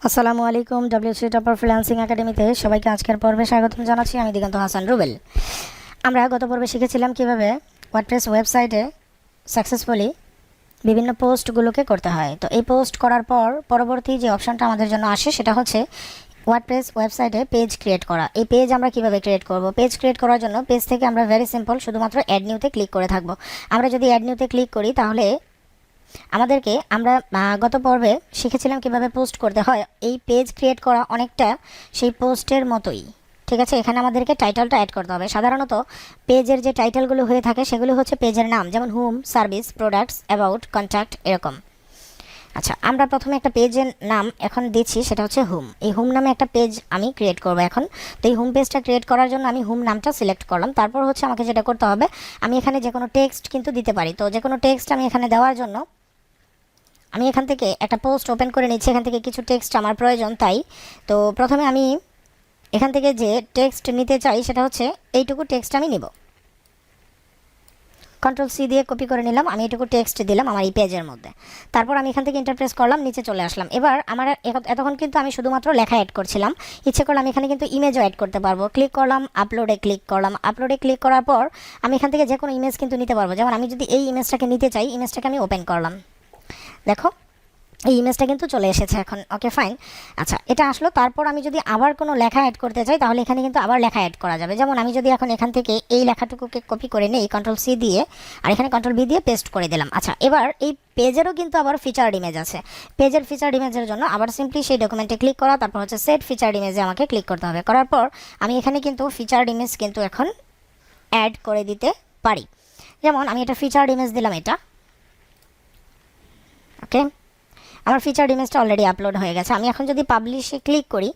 আসসালামু আলাইকুম WC topper freelancing একাডেমিতে সবাইকে আজকের পর্বে স্বাগতম জানাচ্ছি। আমি দিগন্ত হাসান রুবেল। আমরা গত পর্বে শিখেছিলাম কিভাবে ওয়ার্ডপ্রেস ওয়েবসাইটে সাকসেসফুলি বিভিন্ন পোস্টগুলোকে করতে হয়। তো এই পোস্ট করার পর পরবর্তী যে অপশনটা আমাদের জন্য আসে সেটা হচ্ছে ওয়ার্ডপ্রেস ওয়েবসাইটে পেজ ক্রিয়েট করা। এই পেজ আমরা কিভাবে ক্রিয়েট করব? পেজ ক্রিয়েট করার জন্য পেজ থেকে আমরা ভেরি সিম্পল শুধুমাত্র অ্যাড নিউতে ক্লিক করে থাকবো। আমরা যদি অ্যাড নিউতে ক্লিক করি তাহলে আমরা গত পর্বে শিখেছিলাম কিভাবে পোস্ট করতে হয়। এই পেজ ক্রিয়েট করা অনেকটা সেই পোস্টের মতোই, ঠিক আছে। এখানে আমাদেরকে টাইটেলটা অ্যাড করতে হবে। সাধারণত পেজের যে টাইটেলগুলো হয়ে থাকে সেগুলো হচ্ছে পেজের নাম, যেমন home, service, products, about, contact, এরকম। আচ্ছা, আমরা প্রথমে একটা পেজের নাম এখন দিচ্ছি, সেটা হচ্ছে হোম। এই হোম নামে একটা পেজ আমি ক্রিয়েট করব এখন। তো এই হোম পেজটা ক্রিয়েট করার জন্য আমি হোম নামটা সিলেক্ট করলাম। তারপর হচ্ছে আমাকে যেটা করতে হবে, আমি এখানে যে কোনো টেক্সট কিন্তু দিতে পারি। তো যে কোনো টেক্সট আমি এখানে দেওয়ার জন্য আমি এখান থেকে একটা পোস্ট ওপেন করে নিচ্ছি। এখান থেকে কিছু টেক্সট আমার প্রয়োজন, তাই তো প্রথমে আমি এখান থেকে যে টেক্সট নিতে চাই সেটা হচ্ছে এইটুকু টেক্সট আমি নিব। কন্ট্রোল সি দিয়ে কপি করে নিলাম। আমি এইটুকু টেক্সট দিলাম আমার এই পেজের মধ্যে। তারপর আমি এখান থেকে ইন্টারপ্রেস করলাম, নিচে চলে আসলাম। এবার আমার এতক্ষণ কিন্তু আমি শুধুমাত্র লেখা অ্যাড করছিলাম। ইচ্ছে করলে আমি এখানে কিন্তু ইমেজও অ্যাড করতে পারবো। ক্লিক করলাম, আপলোডে ক্লিক করলাম। আপলোডে ক্লিক করার পর আমি এখান থেকে যে কোনো ইমেজ কিন্তু নিতে পারবো। যেমন আমি যদি এই ইমেজটাকে নিতে চাই, ইমেজটাকে আমি ওপেন করলাম, দেখো এই ইমেজটা কিন্তু চলে এসেছে এখন। ওকে, ফাইন। আচ্ছা, এটা আসলো। তারপর আমি যদি আবার কোনো লেখা অ্যাড করতে চাই তাহলে এখানে কিন্তু আবার লেখা অ্যাড করা যাবে। যেমন আমি যদি এখন এখান থেকে এই লেখাটুকুকে কপি করে নেই কন্ট্রোল সি দিয়ে, আর এখানে কন্ট্রোল বি দিয়ে পেস্ট করে দিলাম। আচ্ছা, এবার এই পেজেরও কিন্তু আবার ফিচার্ড ইমেজ আছে। পেজের ফিচার্ড ইমেজের জন্য আবার সিম্পলি সেই ডকুমেন্টে ক্লিক করা, তারপর হচ্ছে সেট ফিচার্ড ইমেজে আমাকে ক্লিক করতে হবে। করার পর আমি এখানে কিন্তু ফিচার্ড ইমেজ কিন্তু এখন অ্যাড করে দিতে পারি। যেমন আমি এটা ফিচার্ড ইমেজ দিলাম, এটা ওকে। আমার ফিচার্ড ইমেজটা অলরেডি আপলোড হয়ে গেছে। আমি এখন যদি পাবলিশে ক্লিক করি,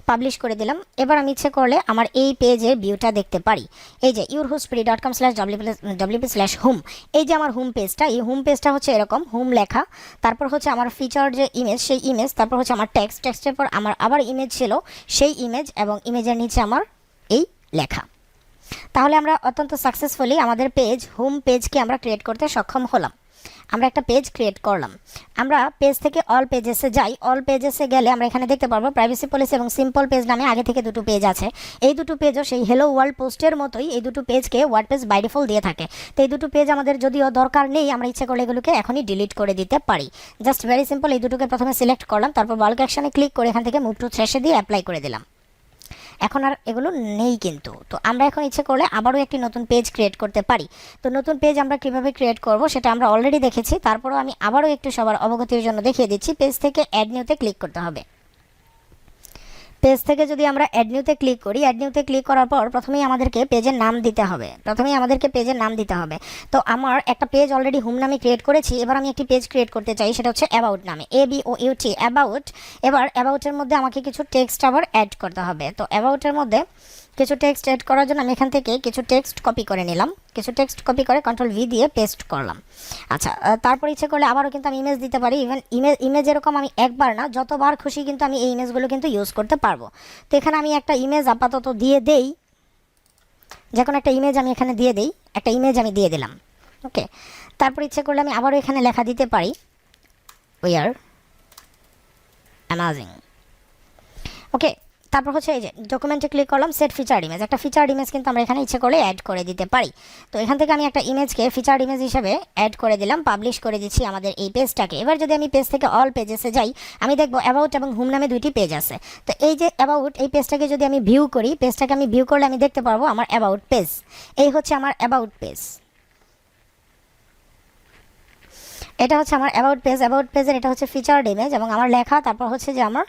পাবলিশ করে দিলাম। এবার আমি ইচ্ছে করলে আমার এই পেজের ভিউটা দেখতে পারি। এই যে yourhostpre.com/wp/home, এই যে আমার হোম পেজটা, এই হোম পেজটা হচ্ছে এরকম হোম লেখা। তারপর হচ্ছে আমার ফিচার্ড যে ইমেজ, সেই ইমেজ, তারপর হচ্ছে আমার টেক্সটের পর আমার আবার ইমেজ ছিল, সেই ইমেজ, এবং ইমেজের নিচে আমার এই লেখা। তাহলে আমরা অত্যন্ত সাকসেসফুলি আমাদের পেজ, হোম পেজকে আমরা ক্রিয়েট করতে সক্ষম হলাম। আমরা একটা পেজ ক্রিয়েট করলাম। আমরা পেজ থেকে অল পেজেসে যাই। অল পেজেসে গেলে আমরা এখানে দেখতে পারবো প্রাইভেসি পলিসি এবং সিম্পল পেজ নামে আগে থেকে দুটো পেজ আছে। এই দুটো পেজও সেই হ্যালো ওয়ার্ল্ড পোস্টের মতোই এই দুটো পেজকে ওয়ার্ডপ্রেস বাই ডিফল্ট দিয়ে থাকে। তো এই দুটো পেজ আমাদের যদিও দরকার নেই, আমরা ইচ্ছে করলে এগুলোকে এখনই ডিলিট করে দিতে পারি। জাস্ট ভেরি সিম্পল, এই দুটোকে প্রথমে সিলেক্ট করলাম, তারপর বাল্ক অ্যাকশনে ক্লিক করে এখান থেকে মুভ টু থ্রেশে দিয়ে অ্যাপ্লাই করে দিলাম। এখন আর এগুলো নেই কিন্তু। তো আমরা এখন ইচ্ছে করলে আবারও একটি নতুন পেজ ক্রিয়েট করতে পারি। তো নতুন পেজ আমরা কিভাবে ক্রিয়েট করব সেটা আমরা অলরেডি দেখেছি। তারপরেও আমি আবারও একটু সবার অবগতির জন্য দেখিয়ে দিচ্ছি। পেজ থেকে অ্যাড নিউতে ক্লিক করতে হবে। পেজ থেকে যদি আমরা অ্যাড নিউতে ক্লিক করি, অ্যাড নিউতে ক্লিক করার পর প্রথমেই আমাদেরকে পেজের নাম দিতে হবে। তো আমার একটা পেজ অলরেডি হোম নামে ক্রিয়েট করেছি। এবার আমি একটি পেজ ক্রিয়েট করতে চাই, সেটা হচ্ছে অ্যাবাউট নামে, ABOUT, অ্যাবাউট। এবার অ্যাবাউটের মধ্যে আমাকে কিছু টেক্সট আবার অ্যাড করতে হবে। তো অ্যাবাউটের মধ্যে কিছু টেক্সট অ্যাড করার জন্য আমি এখান থেকে কিছু টেক্সট কপি করে নিলাম। কিছু টেক্সট কপি করে কন্ট্রোল ভি দিয়ে পেস্ট করলাম। আচ্ছা, তারপর ইচ্ছে করলে আবারও কিন্তু আমি ইমেজ দিতে পারি। ইভেন ইমেজ এরকম আমি একবার না, যতবার খুশি কিন্তু আমি এই ইমেজগুলো কিন্তু ইউজ করতে পারবো। তো এখানে আমি একটা ইমেজ আপাতত দিয়ে দেই, যে কোনো একটা ইমেজ আমি এখানে দিয়ে দেই। একটা ইমেজ আমি দিয়ে দিলাম, ওকে। তারপর ইচ্ছে করলে আমি আবারও এখানে লেখা দিতে পারি, উই আর অ্যামাজিং, ওকে। তারপর হচ্ছে এই যে ডকুমেন্টে ক্লিক করলাম, সেট ফিচার্ড ইমেজ। একটা ফিচার্ড ইমেজ কিন্তু আমরা এখানে ইচ্ছে করলে অ্যাড করে দিতে পারি। তো এখান থেকে আমি একটা ইমেজকে ফিচার্ড ইমেজ হিসেবে অ্যাড করে দিলাম, পাবলিশ করে দিচ্ছি আমাদের এই পেজটাকে। এবার যদি আমি পেজ থেকে অল পেজেসে যাই, আমি দেখবো অ্যাবাউট এবং হোম নামে দুইটি পেজ আছে। তো এই যে অ্যাবাউট, এই পেজটাকে যদি আমি ভিউ করি, পেজটাকে আমি ভিউ করলে আমি দেখতে পারবো আমার অ্যাবাউট পেজ। এই হচ্ছে আমার অ্যাবাউট পেজ, এটা হচ্ছে আমার অ্যাবাউট পেজ। অ্যাবাউট পেজের এটা হচ্ছে ফিচার্ড ইমেজ এবং আমার লেখা। তারপর হচ্ছে যে আমার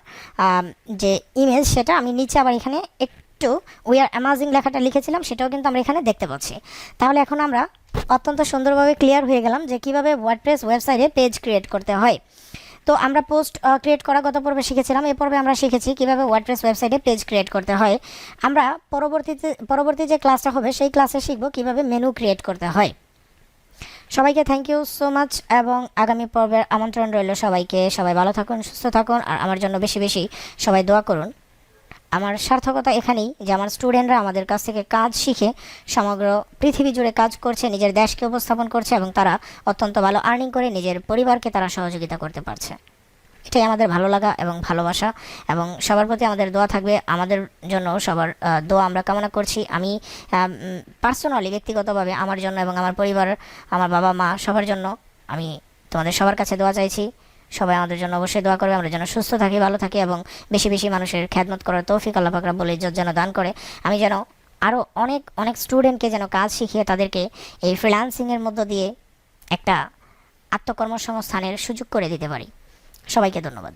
যে ইমেজ, সেটা আমি নিচে আবার এখানে একটু উই আর অ্যামাজিং লেখাটা লিখেছিলাম, সেটাও কিন্তু আমরা এখানে দেখতে পাচ্ছি। তাহলে এখন আমরা অত্যন্ত সুন্দরভাবে ক্লিয়ার হয়ে গেলাম যে কীভাবে ওয়ার্ডপ্রেস ওয়েবসাইটে পেজ ক্রিয়েট করতে হয়। তো আমরা পোস্ট ক্রিয়েট করা গত পর্বে শিখেছিলাম। এই পর্বে আমরা শিখেছি কীভাবে ওয়ার্ডপ্রেস ওয়েবসাইটে পেজ ক্রিয়েট করতে হয়। আমরা পরবর্তী যে ক্লাসটা হবে সেই ক্লাসে শিখব কীভাবে মেনু ক্রিয়েট করতে হয়। সবাইকে থ্যাংক ইউ সো মাচ, এবং আগামী পর্বের আমন্ত্রণ রইল সবাইকে। সবাই ভালো থাকুন, সুস্থ থাকুন, আর আমার জন্য বেশি বেশি সবাই দোয়া করুন। আমার সার্থকতা এখানেই যে আমার স্টুডেন্টরা আমাদের কাছ থেকে কাজ শিখে সমগ্র পৃথিবী জুড়ে কাজ করছে, নিজের দেশকে উপস্থাপন করছে, এবং তারা অত্যন্ত ভালো আর্নিং করে নিজের পরিবারকে তারা সহযোগিতা করতে পারছে। এটাই আমাদের ভালো লাগা এবং ভালোবাসা, এবং সবার প্রতি আমাদের দোয়া থাকবে, আমাদের জন্য সবার দোয়া আমরা কামনা করছি। আমি পার্সোনালি ব্যক্তিগতভাবে আমার জন্য এবং আমার পরিবার, আমার বাবা মা সবার জন্য আমি তোমাদের সবার কাছে দোয়া চাইছি। সবাই আমাদের জন্য অবশ্যই দোয়া করবে, আমরা যেন সুস্থ থাকি, ভালো থাকি এবং বেশি বেশি মানুষের খেদমত করার তৌফিক আল্লাহ পাক রব্বুল ইজ্জত যেন দান করে। আমি যেন আরও অনেক অনেক স্টুডেন্টকে যেন কাজ শিখিয়ে তাদেরকে এই ফ্রিল্যান্সিংয়ের মধ্য দিয়ে একটা আত্মকর্মসংস্থানের সুযোগ করে দিতে পারি। সবাইকে ধন্যবাদ।